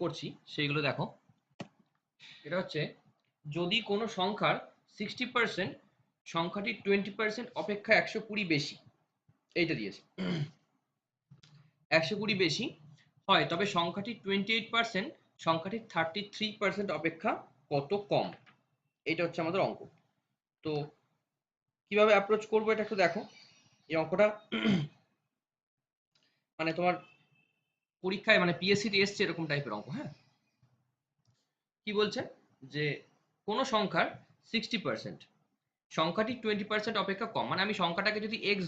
করছি সেইগুলো দেখো। এটা হচ্ছে যদি কোনো সংখ্যার 60% সংখ্যাটি 20% অপেক্ষা 120 বেশি, এইটা দিয়েছে 120 বেশি হয় তবে সংখ্যাটি 28% সংখ্যাটি 33% অপেক্ষা কত কম। এটা হচ্ছে আমাদের অঙ্ক। তো কিভাবে অ্যাপ্রোচ করবো এটা একটু দেখো। এই অঙ্কটা মানে তোমার পরীক্ষায় মানে পিএসসি তে এসছে এরকম টাইপের অঙ্ক। হ্যাঁ, কি বলছে যে কোনো সংখ্যার 60% সংখ্যাটি 20% অপেক্ষা কম, মানে আমি সংখ্যাটাকে যদি এক্স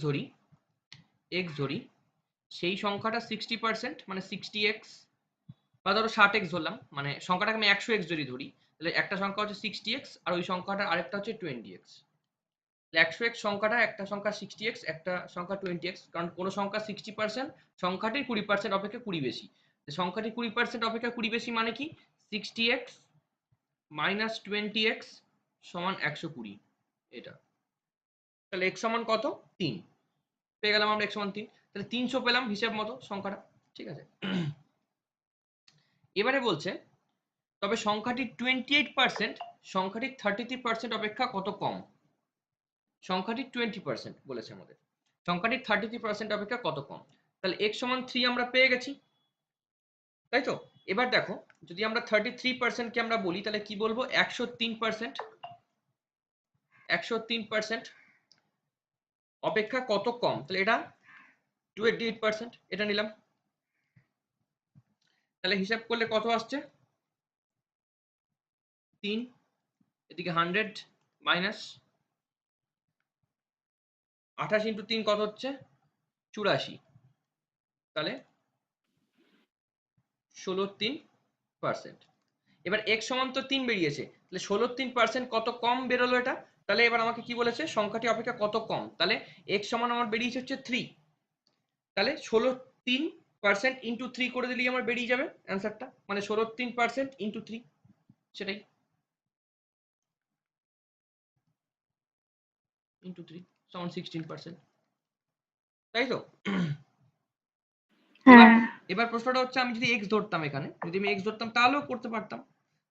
ধরি সেই সংখ্যাটা 60% মানে 60x, বা ধরো 60x ধরলাম, মানে সংখ্যাটাকে আমি 100x যদি ধরি তাহলে একটা সংখ্যা হচ্ছে 60x আর ওই সংখ্যাটার আরেকটা হচ্ছে 20x। 100x সংখ্যাটা একটা সংখ্যা 60x একটা সংখ্যা 20x, কারণ কোনো সংখ্যা 60% সংখ্যাটির 20% অপেক্ষা 20 বেশি। সংখ্যাটি 20% অপেক্ষা 20 বেশি মানে কি 60x মাইনাস 20x সমান 120। এটা তাহলে x সমান কত 3 পেয়ে গেলাম আমরা, x সমান 3, তাহলে 300 পেলাম হিসাব মতো সংখ্যাটা। ঠিক আছে, এবারে বলছে তবে সংখ্যাটি 28% সংখ্যাটি 33% অপেক্ষা কত কম। সংখ্যাটি 20% বলেছে আমাদের, সংখ্যাটি 33% অপেক্ষা কত কম। তাহলে x সমান 3 আমরা পেয়ে গেছি, তাই তো। এবার দেখো যদি আমরা 33% কে আমরা বলি তাহলে কি বলবো 103%, 103% অপেক্ষা কত কম, তাহলে এটা 28%, এটা নিলাম। তাহলে হিসাব করলে কত আসছে 3, এদিকে 100 মাইনাস 28 ইন্টু 3 কত হচ্ছে 84, তাহলে 16.3%। এবার x সমান তো 3 বেরিয়েছে, তাহলে 16.3% কত কম বেরোলো এটা। তাহলে এবার আমাকে কি বলেছে সংখ্যাটি অপেক্ষা কত কম, তাহলে x সমান আমার বেরিয়েছে হচ্ছে 3, তাহলে 16.3% ইন্টু 3 করে দিলেই আমার বেরিয়ে যাবে অ্যান্সারটা, মানে 16.3% ইন্টু 3, সেটাই ইন্টু 3 সমান 16%, তাই তো। এবার হ্যাঁ এবার প্রশ্নটা হচ্ছে আমি যদি x ধরতাম, এখানে যদি আমি x ধরতাম তাহলেও করতে পারতাম।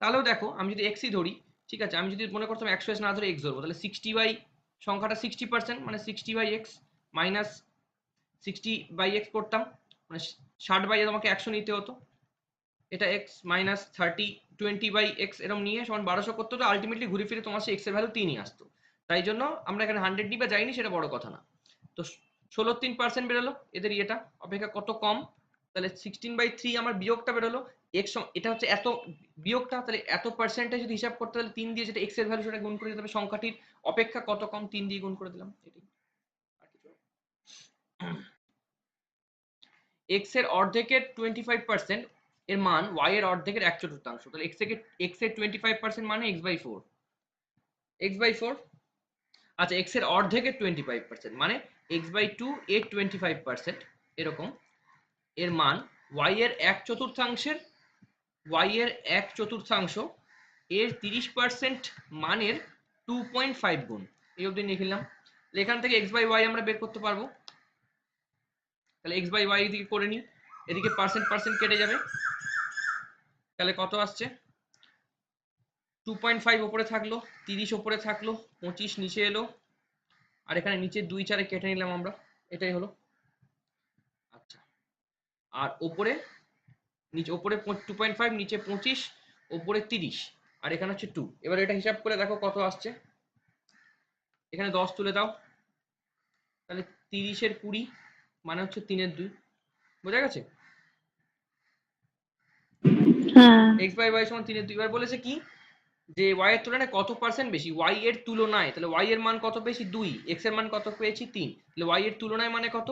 তাহলেও দেখো আমি যদি x ই ধরি, ঠিক আছে, আমি যদি মনে করতাম 100 না ধরে x ধরবো, তাহলে 60 বাই সংখ্যাটা 60% মানে 60 by x minus 60 by x করতাম, মানে 60 বাই তোমাকে 100 নিতে হতো, এটা x মাইনাস 20 বাই x এরকম নিয়ে সমান 1200 করতে হতো, আলটিমেটলি ঘুরে ফিরে তোমার সেই x এর ভ্যালু 3ই আসতো। তাই জন্য আমরা এখানে 100 নিই বা যাইনি সেটা বড় কথা না। তো 16.3% বেরোলো এদের ইয়েটা অপেক্ষা কত কম, তাহলে 16/3 আমার বিয়োগটা বেরোলো x, এটা হচ্ছে এত বিয়োগটা, তাহলে এত পার্সেন্টেজ যদি হিসাব করতে তাহলে 3 দিয়ে যেটা x এর ভ্যালু সেটা গুণ করে দিতে হবে, সংখ্যাটির অপেক্ষা কত কম 3 দিয়ে গুণ করে দিলাম, এটাই আর কিছু না। x এর অর্ধেকের 25% এর মান y এর অর্ধেকের 1/4, তাহলে x এর 25% মানে x/4, x/4। আচ্ছা x এর অর্ধেকের 25% মানে x/2 এর 25%, এরকম এর মান y এর 1/4 y এর 1/4 এর 30% মানের 2.5 গুণ, এই অবধি লিখলাম। এখান থেকে x/y আমরা বের করতে পারবো, তাহলে x/y এদিকে করে নিই, এদিকে পার্সেন্ট পার্সেন্ট কেটে যাবে, তাহলে কত আসছে 2.5 ওপরে থাকলো, 30 ওপরে থাকলো, 25 নিচে এলো, আর এখানে নিচে 2 4 কেটে নিলাম আমরা, এটাই হলো। আচ্ছা, আর ওপরে নিচে ওপরে 2.5 নিচে 25 ওপরে 30 আর এখানে হচ্ছে 2। এবার এটা হিসাব করে দেখো কত আসছে, এখানে 10 তুলে দাও, তাহলে 30 এর 20 মানে হচ্ছে 3 এর 2, বোঝা গেছে। হ্যাঁ x বাই y সমান 3 এর 2। এবার বলেছে কি যে y এর তুলনায় কত পার্সেন্ট বেশি, y এর তুলনায়, তাহলে y এর মান কত বেশি 2, x এর মান কত পেয়েছি 3, তাহলে y এর তুলনায় মানে কত,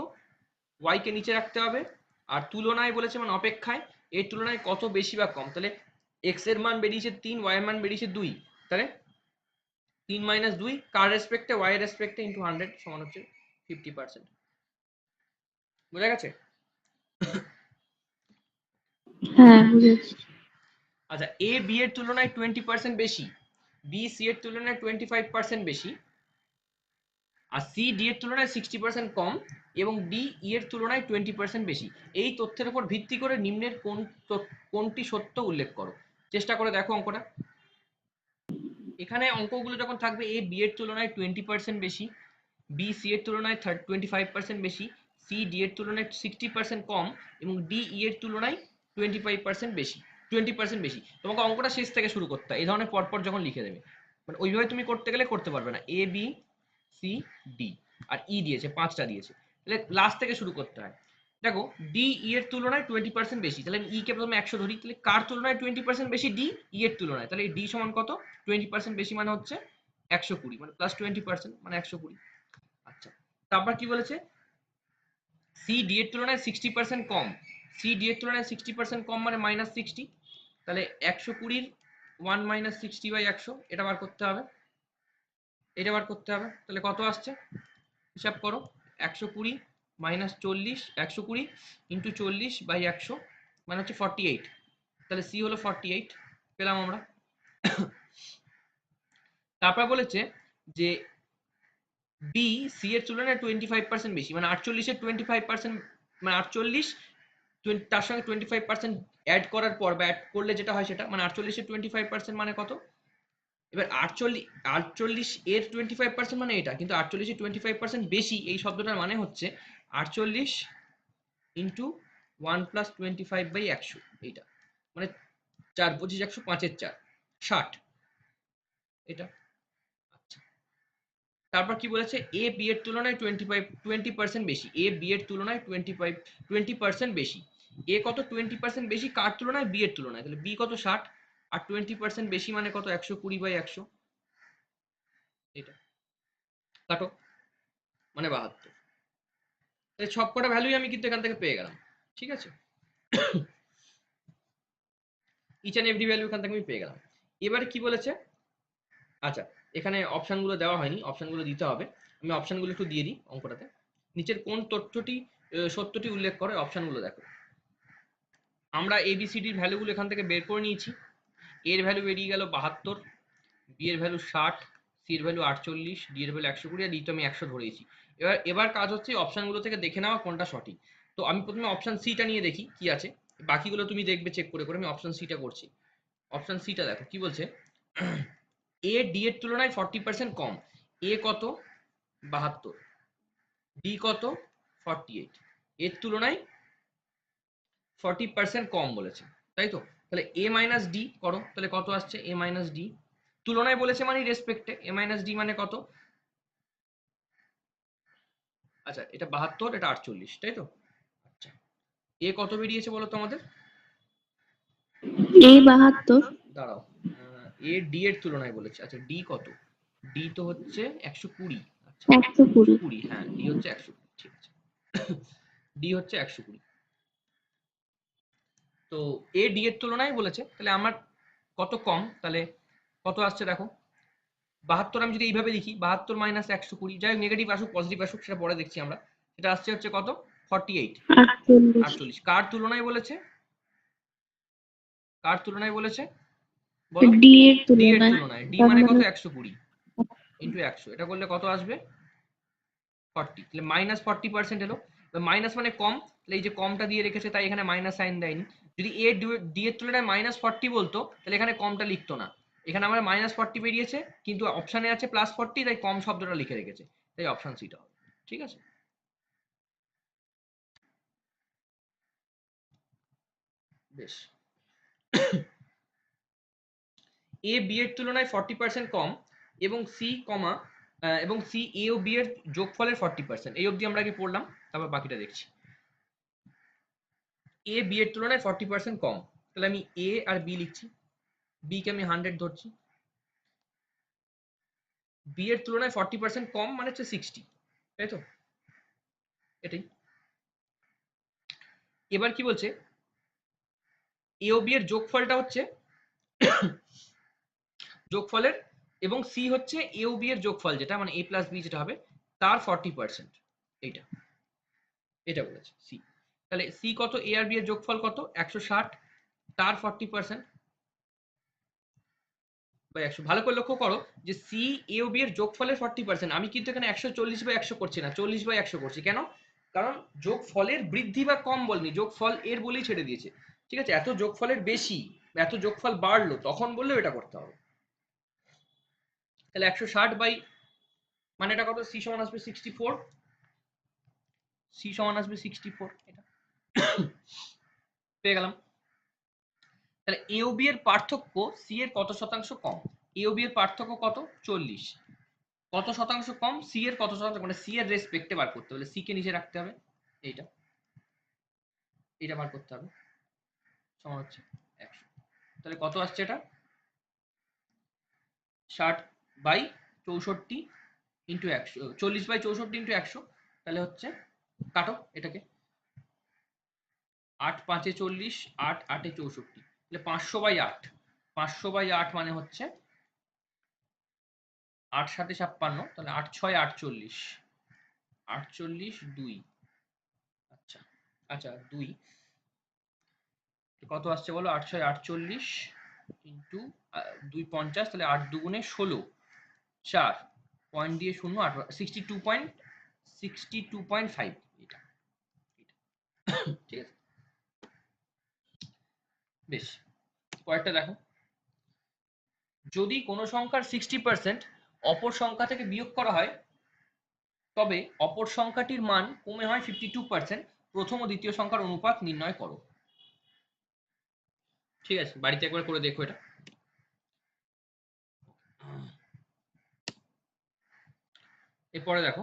y কে নিচে রাখতে হবে, আর তুলনায় বলেছে মানে অপেক্ষায়, এর তুলনায় কত বেশি বা কম, তাহলে x এর মান বেরিয়েছে 3 y এর মান বেরিয়েছে 2, তাহলে 3 মাইনাস 2 কার রেসপেক্টে y এর রেসপেক্টে ইন্টু 100 সমান হচ্ছে 50%, বোঝা গেছে। হ্যাঁ বুঝেছি। আচ্ছা a b এর তুলনায় 20% বেশি, b c এর তুলনায় 25% বেশি, আর সি ডি এর তুলনায় 60% কম এবং ডি ই এর তুলনায় 20% বেশি। এই তথ্যের উপর ভিত্তি করে নিম্নের কোনটি সত্য উল্লেখ করো। চেষ্টা করে দেখো অঙ্কটা। এখানে অঙ্কগুলো যখন থাকবে এ বি এর তুলনায় 20% বেশি, বি সি এর তুলনায় 25% বেশি, সি ডি এর তুলনায় 60% কম এবং ডি ই এর তুলনায় 25% বেশি, 20% বেশি। তোমাকে অঙ্কটা শেষ থেকে শুরু করতে হয় এই ধরনের পরপর যখন লিখে দেবে, মানে ওইভাবে তুমি করতে গেলে করতে পারবে না। এ বি সি ডি আর ই দিয়েছে, 5টা দিয়েছে, তাহলে লাস্ট থেকে শুরু করতে হয়। দেখো ডি ই এর তুলনায় 20% বেশি, তাহলে আমি ই কে প্রথমে 100 ধরি, তাহলে কার তুলনায় 20% বেশি? ডি ই এর তুলনায়। তাহলে ডি সমান কত? 20% বেশি মানে হচ্ছে 120, মানে প্লাস 20% মানে 120। আচ্ছা, তারপর কি বলেছে? সি ডি এর তুলনায় 60% কম, সি ডি এর তুলনায় 60% কম মানে -60। তাহলে 120 1 - 60/100, এটা বার করতে হবে, এটা বার করতে হবে। তাহলে কত আসছে হিসাব করো, 120 - 40, 120 ইন্টু 40/100 মানে হচ্ছে 48। তাহলে সি হলো 48, পেলাম আমরা। তারপর বলেছে যে বি সি এর তুলনায় 25% বেশি, মানে 48-এর 25%, মানে 48 তার সঙ্গে 25% অ্যাড করার পর বা অ্যাড করলে যেটা হয় সেটা, মানে 48-এর 25% মানে কত? এবার 48 এর 25% মানে এটা, কিন্তু 48-এর 25% বেশি এই শব্দটার মানে হচ্ছে 48 ইন্টু 1 + 25/100, এইটা মানে 4 25 100 5-এর 4 60, এটা। আচ্ছা, তারপর কি বলেছে? এ বি এর তুলনায় 20% বেশি, এ বি এর তুলনায় 20% বেশি। এ কত 20% বেশি কার তুলনায়? বি এর তুলনায়। তাহলে বি কত? 60, আর 20% বেশি মানে কত? 120/100, এটা কাটো, মানে 72। তাহলে সব কটা ভ্যালুই আমি কিন্তু এখান থেকে পেয়ে গেলাম, ঠিক আছে? ইচ অ্যান্ড এভরি ভ্যালু এখান থেকে আমি পেয়ে গেলাম। এবারে কি বলেছে? আচ্ছা, এখানে অপশনগুলো দেওয়া হয়নি, অপশনগুলো দিতে হবে। আমি অপশনগুলো একটু দিয়ে দিই অঙ্কটাতে। নিচের কোন তথ্যটি সত্যটি উল্লেখ করে? অপশনগুলো দেখো। আমরা এবিসিডির ভ্যালুগুলো এখান থেকে বের করে নিয়েছি। এর ভ্যালু বেরিয়ে গেল 72, বি এর ভ্যালু 60, সি এর ভ্যালু 48, ডি এর ভ্যালু 120, আর ই তো আমি 100 ধরেছি। এবার কাজ হচ্ছে অপশনগুলো থেকে দেখে নেওয়া কোনটা সঠিক। তো আমি প্রথমে অপশন সিটা নিয়ে দেখি কি আছে, বাকিগুলো তুমি দেখবে চেক করে করে। আমি অপশন সিটা করছি। অপশন সিটা দেখো কি বলছে। এ ডি এর তুলনায় 40% কম। এ কত? 72, ডি কত? 48, এর তুলনায় 40% কম বলেছে, তাই তো? তাহলে এ মাইনাস ডি করো, তাহলে কত আসছে? এ মাইনাস ডি তুলনায় বলেছে মানে রেসপেক্টে, এ মাইনাস ডি মানে কত? আচ্ছা, এটা 72, এটা 48, তাই তো? আচ্ছা, এ কত বেরিয়েছে বলো তো আমাদের? এ 72। দাঁড়াও, এ ডি এর তুলনায় বলেছে। আচ্ছা, ডি কত? ডি তো হচ্ছে 120। আচ্ছা, 120। 20, হ্যাঁ, ডি হচ্ছে 120, ঠিক আছে। ডি হচ্ছে 120। তো এ ডি এর তুলনায় বলেছে, তাহলে আমার কত কম? তাহলে কত আসছে দেখো, 72। আমি যদি এইভাবে লিখি 72 - 120, যাই হোক নেগেটিভ আসুক পজিটিভ আসুক সেটা পরে দেখছি আমরা। সেটা আসছে হচ্ছে কত? 48, 48। 48। কার তুলনায় বলেছে? কার তুলনায় বলেছে বলো? ডি এর ডি এর তুলনায়। তুলনায়। ডি তার মানে কত? মানে 120 ইন্টু 100, এটা করলে কত আসবে? 40। তাহলে -40% এলো। মাইনাস মানে কম, তাহলে এই যে কমটা দিয়ে রেখেছে তাই এখানে মাইনাস সাইন দেয়নি। যদি এ ডি এর তুলনায় -40 বলতো তাহলে এখানে কমটা লিখতো না। এখানে আমার -40 বেরিয়েছে, কিন্তু অপশানে আছে +40, তাই কম শব্দটা লিখে রেখেছে, তাই অপশন সিটা হবে, ঠিক আছে? বেশ। এ বি এর তুলনায় 40% কম এবং সি কমা এবং সি এ ও বি এর যোগফলের 40%, এই অবধি আমরা কি পড়লাম? তারপর বাকিটা দেখছি। এ বি এর তুলনায় 40% কম, তাহলে আমি এ আর বি লিখছি। বি কে আমি 100 ধরছি। বি এর তুলনায় 40% কম মানে হচ্ছে 60, তাই তো? এটাই। এবার কি বলছে? এ ও বি এর যোগফলটা হচ্ছে যোগফলের, এবং সি হচ্ছে এ ও বি এর যোগফল, যেটা মানে এ প্লাস বি যেটা হবে তার 40%, এইটা, এটা বলেছে সি। তাহলে সি কত? এ আর বি এর যোগফল কত? 160, তার 40%, 100 ভালো করে লক্ষ্য করো যে সি এ ও বি এর যোগফলের 40%, আমি কিন্তু এখানে 140/100 করছি না, 40/100 করছি। কেন? কারণ যোগফলের বৃদ্ধি বা কম বলনি, যোগফল এর বলেই ছেড়ে দিয়েছে। ঠিক আছে, এত যোগফলের বেশি, এত যোগফল বাড়লো তখন বললেও এটা করতে হবে। তাহলে 160 বাই মানে এটা কত, সি সমান আসবে 64, সি সমান আসবে 64, এটা পেয়ে গেলাম। তাহলে এ ও বি এর পার্থক্য সি এর কত শতাংশ কম? এ ও বি এর পার্থক্য কত? 40। কত শতাংশ কম? সি এর কত শতাংশ, মানে সি এর রেসপেক্টে বার করতে হবে, সি কে নিচে রাখতে হবে, এইটা এটা বার করতে হবে, সমান হচ্ছে 100। তাহলে কত আসছে এটা? 60/64 ইন্টু 100, 40/64 ইন্টু 100, তাহলে হচ্ছে, কাটো এটাকে, 8 5 এ 40, 8 8 এ 64, তাহলে 500/8, 500/8 মানে হচ্ছে 8 7 এ 56, তাহলে 8 6 48, 48 2, আচ্ছা আচ্ছা 2, কত আসছে বলো? 8 6 48 ইন্টু 2 50, তাহলে 8 2 16, 4 পয়েন্ট দিয়ে 0 8 62.5, এটা ঠিক আছে। বেশ, পরেরটা দেখো, যদি কোনো সংখ্যার 60% অপর সংখ্যা থেকে বিয়োগ করা হয়, তবে অপর সংখ্যাটির মান কমে হয় 52%, প্রথম ও দ্বিতীয় সংখ্যার অনুপাত নির্ণয় করো। ঠিক আছে, বাড়িতে একবার করে দেখো এটা। এরপরে দেখো,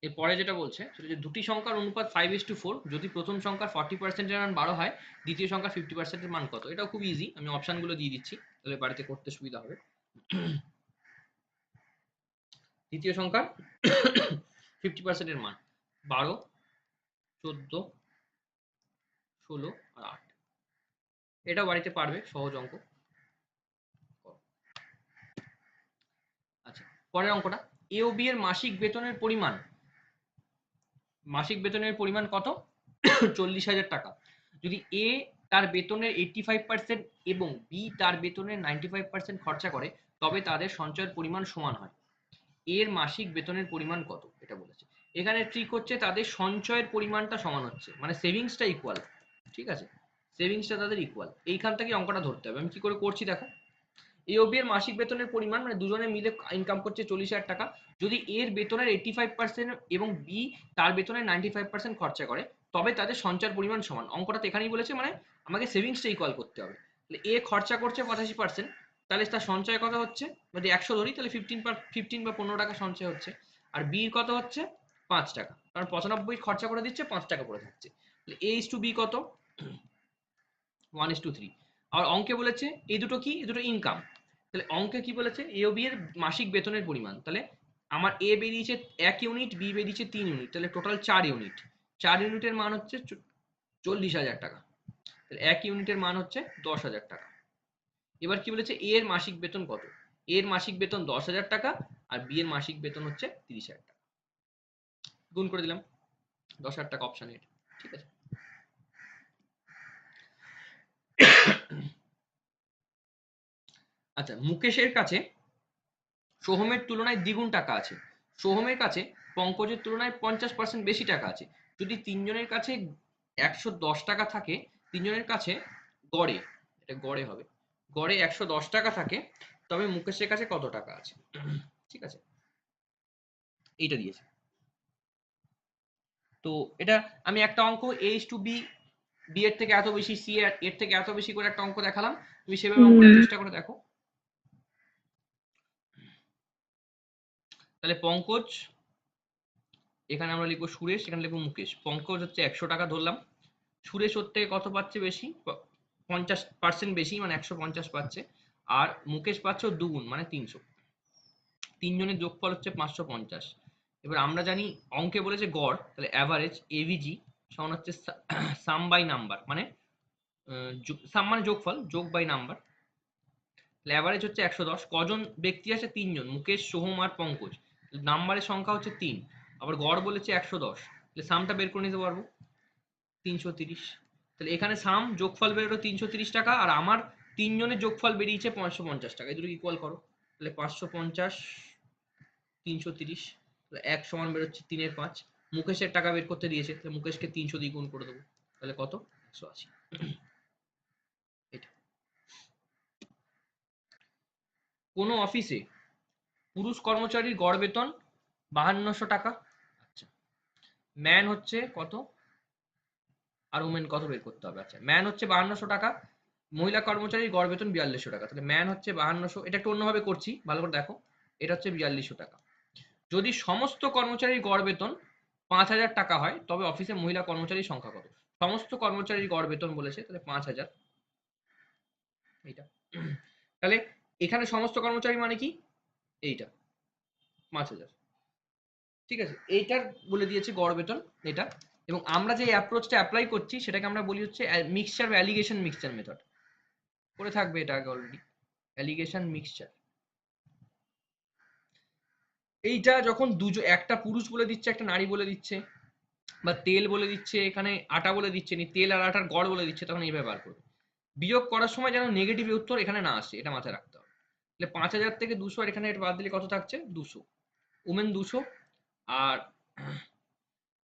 এরপরে যেটা বলছে সেটা যে দুটি সংখ্যার অনুপাত 5:4, যদি প্রথম সংখ্যার 40% এর মান 12 হয়, দ্বিতীয় সংখ্যার 50% এর মান কত? এটাও খুব ইজি, আমি অপশনগুলো দিয়ে দিচ্ছি, তাহলে বাড়িতে করতে সুবিধা হবে। দ্বিতীয় সংখ্যার 50% এর মান 12, 14, 16 আর 8। এটাও বাড়িতে পারবে, সহজ অঙ্ক। আচ্ছা, পরের অঙ্কটা, এ ও বি এর মাসিক বেতনের পরিমাণ, মাসিক বেতনের পরিমাণ কত? 40,000 টাকা। যদি এ তার বেতনের 85% এবং বি তার বেতনের 95% খরচা করে, তবে তাদের সঞ্চয়ের পরিমাণ সমান হয়। এর মাসিক বেতনের পরিমাণ কত, এটা বলেছে। এখানে ট্রিক হচ্ছে তাদের সঞ্চয়ের পরিমাণটা সমান হচ্ছে, মানে সেভিংসটা ইকুয়াল। ঠিক আছে, সেভিংসটা তাদের ইকুয়াল, এইখান থেকে অঙ্কটা ধরতে হবে। আমি কি করে করছি দেখো, এ ও বি এর মাসিক বেতনের পরিমাণ, মানে দুজনে মিলে ইনকাম করছে 40,000 টাকা। যদি এর বেতনের 85% এবং বি তার বেতনের 95% খরচা করে, তবে তাদের সঞ্চয়ের পরিমাণ সমান। অঙ্কটা তো এখানেই বলেছে, মানে আমাকে সেভিংসটা ইকুয়াল করতে হবে। তাহলে এ খরচা করছে 85%, তাহলে তার সঞ্চয় কত হচ্ছে? যদি 100 ধরি তাহলে 15 বা 15 টাকা সঞ্চয় হচ্ছে। আর বির কত হচ্ছে? 5 টাকা, কারণ 95 খরচা করে দিচ্ছে, 5 টাকা পড়ে থাকছে। তাহলে এ ইস টু বি কত? 1:3। আর অঙ্কে বলেছে এই দুটো কি, এই দুটো ইনকাম। তাহলে অঙ্কে কি বলেছে? এ ও বি এর মাসিক বেতনের পরিমাণ। তাহলে আমার এ বেরিয়েছে 1 ইউনিট, বি বেরিয়েছে 3 ইউনিট, তাহলে টোটাল 4 ইউনিট। 4 ইউনিটের মান হচ্ছে 40,000 টাকা। তাহলে 1 ইউনিটের মান হচ্ছে 10,000 টাকা। এবার কি বলেছে? এ এর মাসিক বেতন কত? এর মাসিক বেতন 10,000 টাকা, আর বি এর মাসিক বেতন হচ্ছে 30,000 টাকা। গুণ করে দিলাম, 10,000 টাকা অপশন এ। ঠিক আছে, আচ্ছা, মুকেশের কাছে সোহমের তুলনায় দ্বিগুণ টাকা আছে। সোহমের কাছে পঙ্কজের তুলনায় 50% বেশি টাকা আছে। যদি তিনজনের কাছে 110 টাকা থাকে, তিনজনের কাছে গড়ে, এটা গড়ে হবে, গড়ে 110 টাকা থাকে, তবে মুকেশের কাছে কত টাকা আছে? ঠিক আছে, এইটা দিয়েছে। তো এটা আমি একটা অঙ্ক এ ইস টু বি, বি এর থেকে এত বেশি, সি এর থেকে এত বেশি করে একটা অঙ্ক দেখালাম, তুমি সেভাবে অঙ্কটা চেষ্টা করে দেখো। তাহলে পঙ্কজ, এখানে আমরা লিখবো সুরেশ, এখানে লিখবো মুকেশ। পঙ্কজ হচ্ছে 100 টাকা ধরলাম, সুরেশ ওর থেকে কত পাচ্ছে বেশি? 50% বেশি, মানে 150 পাচ্ছে। আর মুকেশ পাচ্ছে ওর দুগুণ, মানে 300। তিনজনের যোগফল হচ্ছে 550। এবার আমরা জানি অঙ্কে বলেছে গড়, তাহলে অ্যাভারেজ এভিজি সমান হচ্ছে সাম বাই নাম্বার, মানে সাম মানে যোগফল, যোগ বাই নাম্বার। তাহলে অ্যাভারেজ হচ্ছে 110। কজন ব্যক্তি আছে? তিনজন, মুকেশ, সোহম আর পঙ্কজ। নাম্বারের সংখ্যা হচ্ছে 3, আবার গড় বলেছে 110, তাহলে সামটা বের করে নিতে পারবো 330। তাহলে এখানে সাম যোগফল বেরোলো 330 টাকা, আর আমার তিনজনের যোগফল বেরিয়েছে 550 টাকা। এই দুটো ইকুয়াল করো, তাহলে 550 330, তাহলে 1 সমান বেরোচ্ছে 3/5। মুকেশের টাকা বের করতে দিয়েছে, তাহলে মুকেশকে 300 দিয়ে গুণ করে দেবো, তাহলে কত? 180। এটা কোনো অফিসে পুরুষ কর্মচারীর গড় বেতন 5200 টাকা। আচ্ছা, ম্যান হচ্ছে কত আর উমেন কত বের করতে হবে? আচ্ছা, ম্যান হচ্ছে 5200 টাকা, মহিলা কর্মচারীর গড় বেতন 4200 টাকা। তাহলে ম্যান হচ্ছে 5200, এটা একটু অন্যভাবে করছি, ভালো করে দেখো। এটা হচ্ছে 4200 টাকা। যদি সমস্ত কর্মচারীর গড় বেতন 5000 টাকা হয়, তবে অফিসে মহিলা কর্মচারীর সংখ্যা কত? সমস্ত কর্মচারীর গড় বেতন বলেছে, তাহলে 5000। এইটা তাহলে এখানে সমস্ত কর্মচারী মানে কি? এইটা 5000, ঠিক আছে। এইটার বলে দিয়েছে গড় বেতন এটা। এবং আমরা যে অ্যাপ্রোচটা অ্যাপ্লাই করছি সেটাকে আমরা বলি হচ্ছে মিক্সচার বা অ্যালিগেশন মিক্সচার মেথড। করে থাকবে এটা আগে অলরেডি, অ্যালিগেশন মিক্সচার। এইটা যখন একটা পুরুষ বলে দিচ্ছে, একটা নারী বলে দিচ্ছে, বা তেল বলে দিচ্ছে, এখানে আটা বলে দিচ্ছে, তেল আর আটার গড় বলে দিচ্ছে, তখন এইভাবে বার করবে। বিয়োগ করার সময় যেন নেগেটিভ উত্তর এখানে না আসে, এটা মাথায় রাখতে হবে। তাহলে 5000 থেকে 200, আর এখানে এটা বাদ দিলে কত থাকছে? 200। উমেন 200, আর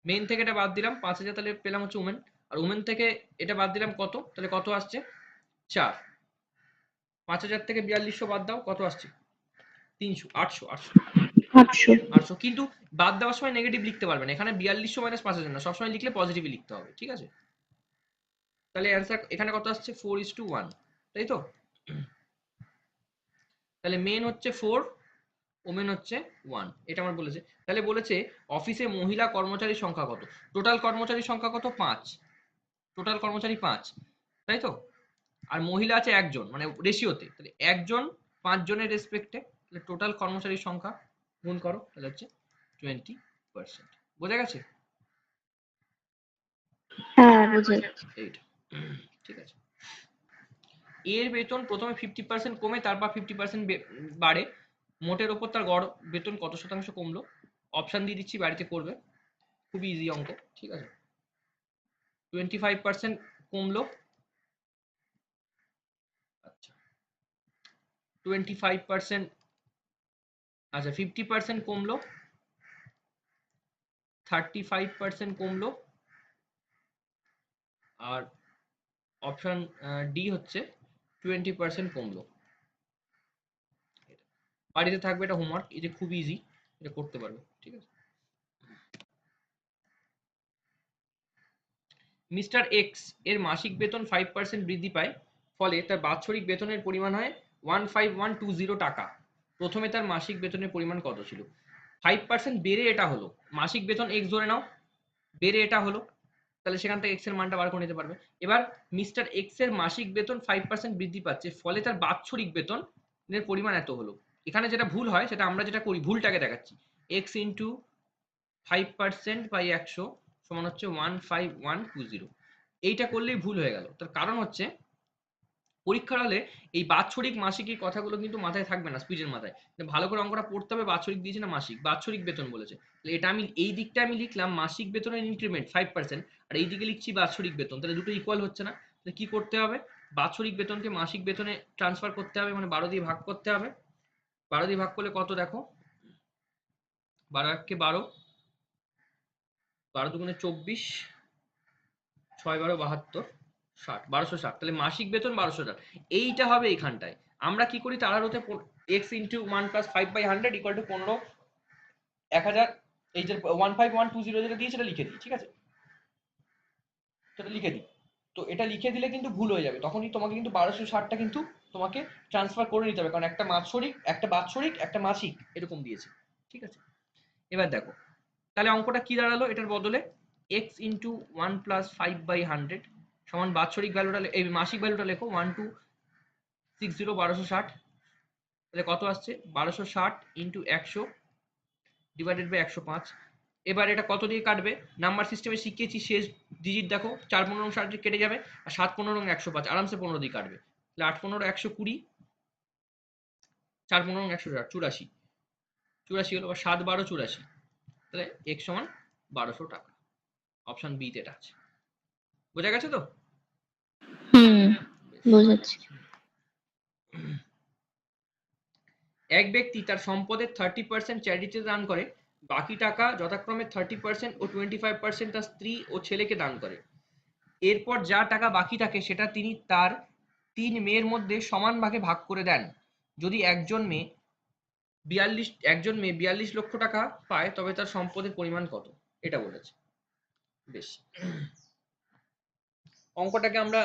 মেন থেকে এটা বাদ দিলাম 5000, তাহলে পেলাম হচ্ছে উমেন। আর উমেন থেকে এটা বাদ দিলাম কত, তাহলে কত আসছে? 4। 5000 থেকে 4200 বাদ দাও, কত আসছে? 300, 800, 800, 800। 800। কিন্তু বাদ দেওয়ার সময় নেগেটিভ লিখতে পারবেন, এখানে 4200 মাইনাস 5000 না, সবসময় লিখলে পজিটিভই লিখতে হবে, ঠিক আছে। তাহলে অ্যান্সার এখানে কত আসছে? 4:1, তাই তো? তাহলে মেন হচ্ছে 4, ওমেন হচ্ছে 1, এটা আমার বলেছে। তাহলে বলেছে অফিসে মহিলা কর্মচারীর সংখ্যা কত? টোটাল কর্মচারীর সংখ্যা কত? 5। টোটাল কর্মচারী 5, তাই তো? আর মহিলা আছে একজন, মানে রেশিওতে। তাহলে একজন 5 জনের রেসপেক্টে, তাহলে টোটাল কর্মচারীর সংখ্যা গুণ করো, তাহলে হচ্ছে 20%। বোঝা গেছে? হ্যাঁ, বুঝেছি। এইটা ঠিক আছে। এর বেতন প্রথমে 50% কমে তারপর 50% বাড়ে, মোটের ওপর তার গড় বেতন কত শতাংশ কমলো? অপশন দিয়ে দিচ্ছি, বাড়িতে করবে, খুবই ইজি অঙ্ক, ঠিক আছে। 25% কমলো। আচ্ছা, 25%, আচ্ছা 50% কমলো, 35% কমলো, আর অপশন ডি হচ্ছে 20% কমলো। বাড়িতে থাকবে, এটা হোমওয়ার্ক, এই যে খুব ইজি, এটা করতে পারবে, ঠিক আছে। মিস্টার এক্স এর মাসিক বেতন 5% বৃদ্ধি পায়, ফলে তার বাৎসরিক বেতনের পরিমাণ হয় 15120 টাকা। প্রথমে তার মাসিক বেতনের পরিমাণ কত ছিল? 5% বেড়ে এটা হলো, মাসিক বেতন এক্স ধরে নাও, বেড়ে এটা হলো, তাহলে সেখান থেকে এক্স এর মানটা বার করে নিতে পারবে। এবার মিস্টার এক্স এর মাসিক বেতন 5% বৃদ্ধি পাচ্ছে, ফলে তার বাৎসরিক বেতন এর পরিমাণ এত হলো। এখানে যেটা ভুল হয় সেটা আমরা যেটা করি, ভুলটাকে দেখাচ্ছি। এক্স ইন্টু 5% বাই 100 সমান হচ্ছে 15120। এইটা করলেই ভুল হয়ে গেল। তার কারণ হচ্ছে পরীক্ষার হলে এই বাৎসরিক মাসিক এই কথাগুলো কিন্তু মাথায় থাকবে না, স্পিচের মাথায়। ভালো করে অঙ্কটা পড়তে হবে, বাৎসরিক দিয়েছে না মাসিক, বাৎসরিক বেতন বলেছে। তাহলে এটা আমি এই দিকটা আমি লিখলাম মাসিক বেতনের ইনক্রিমেন্ট 5%, আর এই দিকে লিখছি বাৎসরিক বেতন, তাহলে দুটো ইকুয়াল হচ্ছে না। তাহলে কি করতে হবে? বাৎসরিক বেতনকে মাসিক বেতনে ট্রান্সফার করতে হবে, মানে 12 দিয়ে ভাগ করতে হবে। 12 দিয়ে ভাগ করলে কত দেখো? 12 12, 12 দুগুণে 24, 6 12 72, 60, 1260। তাহলে মাসিক বেতন 1260, এইটা হবে এইখানটায়। আমরা কি করি তাড়াহুড়োতে, x into 1 plus 5/100 equal to 15 1000, এই যে 15120 যেটা দিই সেটা লিখে দিই, ঠিক আছে, সেটা লিখে দিই। তো এটা লিখে দিলে কিন্তু ভুল হয়ে যাবে, তখনই তোমাকে কিন্তু 1260টা কিন্তু তোমাকে ট্রান্সফার করে নিতে হবে, কারণ একটা মাসরিক, একটা বাৎসরিক, একটা মাসিক এরকম দিয়েছে, ঠিক আছে। এবার দেখো তাহলে অঙ্কটা কি দাঁড়ালো, এটার বদলে এক্স ইন্টু 1 প্লাস 5/100 সমান বাৎসরিক ভ্যালুটা, এই মাসিক ভ্যালুটা লেখো 1260, 1260। তাহলে কত আসছে? 1260 ইন্টু 100 ডিভাইডেড বাই 105। এবার এটা কত দিয়ে কাটবে? নাম্বার সিস্টেমে শিখিয়েছি, শেষ ডিজিট দেখো, 4 15 60 কেটে যাবে, আর 7 15 105 আরামসে 15 দিয়ে কাটবে। তাহলে 8 15 120, 4 15 160, 84, 84 হলো, 7 12 84। তাহলে এক্স সমান 1200 টাকা। অপশন বি তে এটা আছে। বোঝা গেছে তো? হুম, বুঝেছি। এক ব্যক্তি তার সম্পদের 30% চ্যারিটিতে দান করে, বাকি টাকা যথাক্রমে 30% ও 25% তার স্ত্রী ও ছেলেকে দান করে। এরপর যা টাকা বাকি থাকে সেটা তিনি তার 3 মেয়ের মধ্যে সমান ভাগে ভাগ করে দেন। যদি একজন মেয়ে 42 লক্ষ টাকা পায় তবে তার সম্পদের পরিমাণ কত? এটা বলেছে। বেশ, অঙ্কটাকে আমরা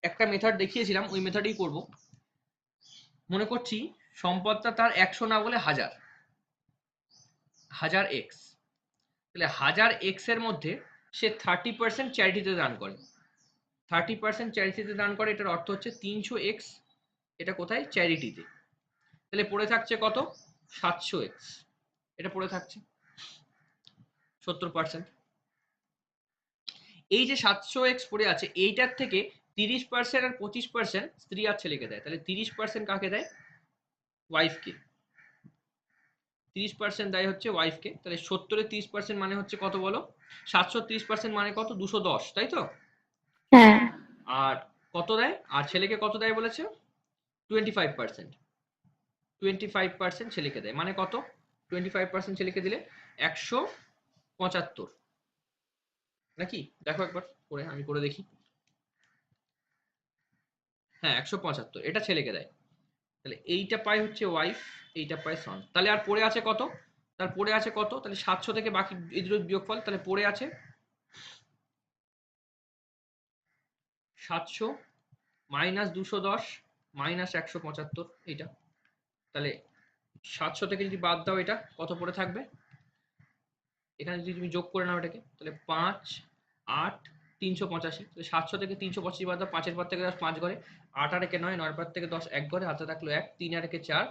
একটা মেথড দেখিয়েছিলাম, ওই মেথডেই করব। মনে করছি সম্পদটা তার 100 না বলে 1000 এক্স। তাহলে 1000 এক্স এর মধ্যে সে 30% চ্যারিটিতে দান করে। 30% চ্যারিটিতে দান করে, এটার অর্থ হচ্ছে 300 এক্স। এটা কোথায়? চ্যারিটিতে। তাহলে পড়ে থাকছে কত? 700 এক্স। এটা পড়ে থাকছে 70%। এই যে 700 এক্স পড়ে আছে, এইটার থেকে 30% আর 25% স্ত্রী আর ছেলেকে দেয়। তাহলে 30% কাকে দেয়? ওয়াইফকে। 30% দেয় হচ্ছে ওয়াইফকে। তাহলে 70-এ 30% মানে হচ্ছে কত বলো? 730% মানে কত? 210, তাই তো? হ্যাঁ। আর কত দেয়? আর ছেলেকে কত দেয় বলেছে? 25%। 25% ছেলেকে দেয় মানে কত? 25% ছেলেকে দিলে 175 নাকি? দেখো একবার করে, আমি করে দেখি। হ্যাঁ, 175 এটা ছেলেকে দেয়। তাহলে এইটা পায় হচ্ছে ওয়াইফ, এইটা পায় সন। তাহলে আর পড়ে আছে কত? তার পড়ে আছে কত? তাহলে 700 থেকে বাকি এই দুটো বিয়োগফল, তাহলে পড়ে আছে 700 মাইনাস 210 মাইনাস 175, এইটা। তাহলে 700 থেকে যদি বাদ দাও, এটা কত পড়ে থাকবে? এখানে যদি তুমি যোগ করে নাও এটাকে, তাহলে 5 8 385। তাহলে 700 থেকে 385 বাদ দাও, 5-এর পর থেকে 10 5 ঘরে, 8 আর একে 9, 9 পর থেকে 10 এক ঘরে, হাতে থাকলো 1, 3 আর একে 4,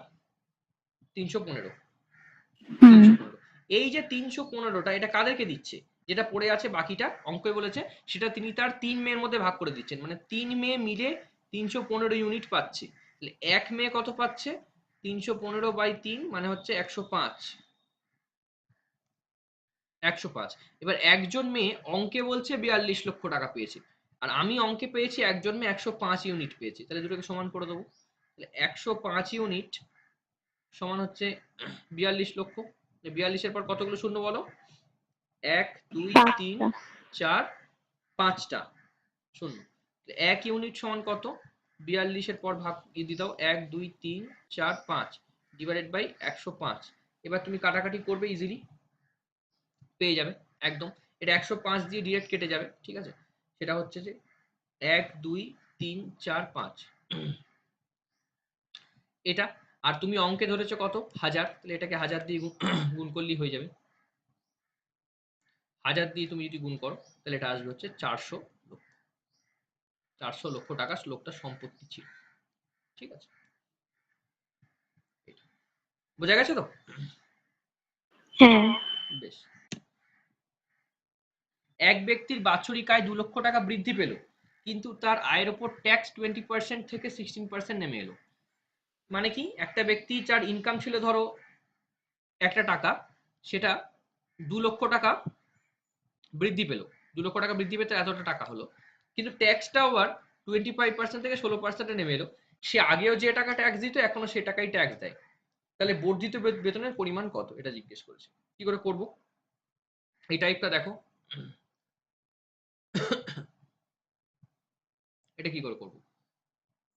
315। হুম। 315। এই যে 315টা, এটা কাদেরকে দিচ্ছে? যেটা পড়ে আছে বাকিটা অঙ্কে বলেছে, সেটা তিনি তার 3 মেয়ের মধ্যে ভাগ করে দিচ্ছেন। মানে 3 মেয়ে মিলে 315 ইউনিট পাচ্ছে। তাহলে এক মেয়ে কত পাচ্ছে? 315/3 মানে হচ্ছে 105। 105। এবার একজন মেয়ে অঙ্কে বলছে 42 লক্ষ টাকা পেয়েছে, আর আমি অঙ্কে পেয়েছি একজন মেয়ে 105 ইউনিট পেয়েছে। তাহলে দুটোকে সমান করে দেবো। তাহলে 105 ইউনিট সমান হচ্ছে 42 লক্ষ। 42-এর পর কতগুলো শূন্য বলো? 1 2 3 5টা। 4 5টা শূন্য। 1 ইউনিট সমান কত? 42-এর পর ভাগ দিয়ে দাও, 1 2 3 4 5 ডিভাইডেড বাই 105। এবার তুমি কাটাকাটি করবে, ইজিলি পেয়ে যাবে একদম। এটা 105 দিয়ে ডিরেক্ট কেটে যাবে, ঠিক আছে? সেটা হচ্ছে যে 1 2 3 4 5 এটা। আর তুমি অঙ্কে ধরেছো কত? 1000। তাহলে এটাকে 1000 দিয়ে গুণ করলেই হয়ে যাবে। 1000 দিয়ে তুমি যদি গুণ করো, তাহলে এটা আসবে হচ্ছে 400 লক্ষ। 400 লক্ষ টাকা লোকটার সম্পত্তি ছিল, ঠিক আছে? এটা বোঝা গেছে তো? হ্যাঁ। বেশ। এক ব্যক্তির বাৎসরিক আয় 2 লক্ষ টাকা বৃদ্ধি পেল, কিন্তু তার আয়ের ওপর ট্যাক্স 20% থেকে 16% নেমে এলো। মানে কি? একটা ব্যক্তি যার ইনকাম ছিল ধরো একটা টাকা, সেটা 2 লক্ষ টাকা বৃদ্ধি পেল। 2 লক্ষ টাকা বৃদ্ধি পেতে এতটা টাকা হলো, কিন্তু ট্যাক্সটা আবার 25% থেকে 16% নেমে এলো। সে আগেও যে টাকা ট্যাক্স দিত, এখনো সে টাকাই ট্যাক্স দেয়। তাহলে বর্ধিত বেতনের পরিমাণ কত? এটা জিজ্ঞেস করেছে। কি করে করব? এই টাইপটা দেখো, এটা কি করে করব?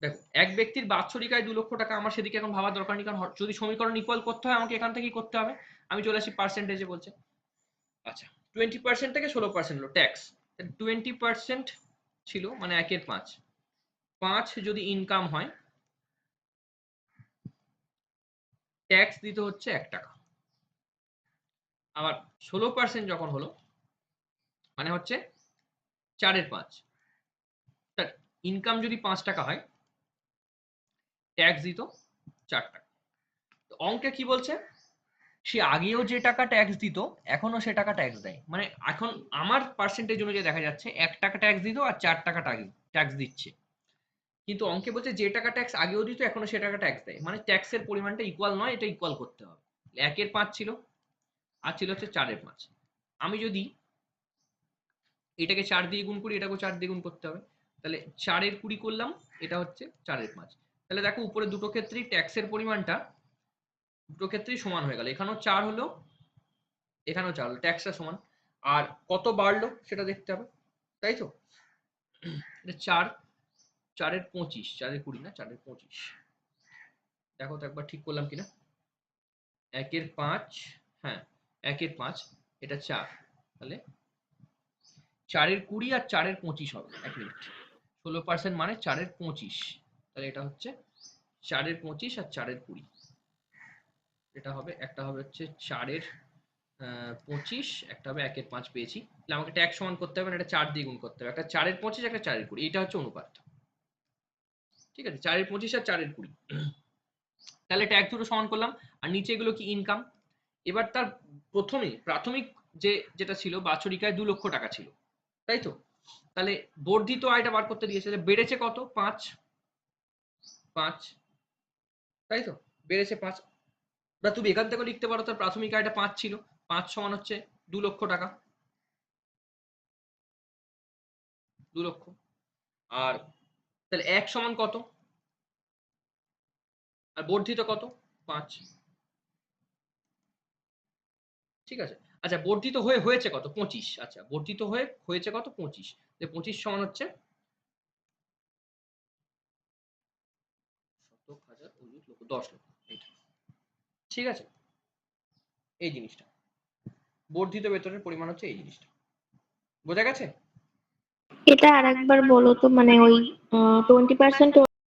দেখো, এক ব্যক্তির বাৎসরিক আয় 2 লক্ষ টাকা, আমার সেদিকে এখন ভাবার দরকার নেই, কারণ যদি সমীকরণ ইকুয়াল করতে হয় আমাকে এখান থেকেই করতে হবে। আমি চলে আসি পার্সেন্টেজে বলছে। আচ্ছা, 20% থেকে 16% হলো ট্যাক্স। 20% ছিল মানে 1-এর 5। 5 যদি ইনকাম হয়, ট্যাক্স দিতে হচ্ছে 1 টাকা। আবার 16% যখন হলো, মানে হচ্ছে 4-এর 5। ইনকাম যদি 5 টাকা হয়, ট্যাক্স দিত 4 টাকা। তো অঙ্কে কি বলছে? সে আগেও যে টাকা ট্যাক্স দিত, এখনো সে টাকা ট্যাক্স দেয়। মানে এখন আমার পার্সেন্টেজ অনুযায়ী দেখা যাচ্ছে 1 টাকা ট্যাক্স দিত আর 4 টাকা ট্যাক্স দিচ্ছে। কিন্তু অঙ্কে বলছে যে টাকা ট্যাক্স আগেও দিত, এখনো সে টাকা ট্যাক্স দেয়। মানে ট্যাক্সের পরিমাণটা ইকুয়াল নয়, এটা ইকুয়াল করতে হবে। 1-এর 5 ছিল, আর ছিল হচ্ছে 4-এর 5। আমি যদি এটাকে 4 দিয়ে গুণ করি, এটাকেও 4 দিয়ে গুণ করতে হবে। তাহলে 4 এর 20 করলাম, এটা হচ্ছে 4 এর 5। তাহলে দেখো উপরে দুটো ক্ষেত্রেই ট্যাক্সের পরিমাণটা দুটো ক্ষেত্রেই সমান হয়ে গেল, এখানেও 4 হলো, এখানেও 4 হলো, ট্যাক্সটা সমান। আর কত বাড়লো সেটা দেখতে হবে, তাই তো? এটা 4, 4-এর 25, 4-এর 20 না, 4-এর 25। দেখো তো একবার ঠিক করলাম কিনা। 1-এর 5, হ্যাঁ 1-এর 5, এটা 4, তাহলে 4-এর 20 আর 4-এর 25 হবে। 1 মিনিট, 16% মানে 4-এর 25, তাহলে এটা হচ্ছে 4-এর 25 আর 4-এর 20। এটা হবে, একটা হবে হচ্ছে 4-এর 25, একটা হবে 1-এর 5 পেয়েছি। তাহলে আমাকে ট্যাক্স সমান করতে হবে না, এটা 4 দিয়ে গুণ করতে হবে। একটা 4-এর 25, একটা 4-এর 20, এটা হচ্ছে অনুপাত। ঠিক আছে, 4-এর 25 আর 4-এর 20। তাহলে ট্যাক্স দুটো সমান করলাম। আর নিচে এগুলো কি ইনকাম। এবার তার প্রথমে প্রাথমিক যেটা ছিল বাৎসরিক আয় 2 লক্ষ টাকা ছিল, তাই তো? তাহলে বর্ধিত আয়টা বার করতে দিয়েছে, বেড়েছে কত? 5, 5, তাই তো? বেড়েছে 5। বা তুমি এখান থেকে লিখতে পারো তার প্রাথমিক আয়টা 5 ছিল, 5 সমান হচ্ছে 2 লক্ষ টাকা, 2 লক্ষ। আর তাহলে 1 সমান কত? আর বর্ধিত কত? 5। ঠিক আছে। আচ্ছা বর্ধিত হয়েছে কত? 25। আচ্ছা বর্ধিত হয়েছে কত? 25। 25 সমান হচ্ছে 10 লক্ষ, এইটা। ঠিক আছে, এই জিনিসটা বর্ধিত বেতনের পরিমাণ হচ্ছে এই জিনিসটা। বোঝা গেছে? এটা আরেকবার বলো তো, মানে ওই 20%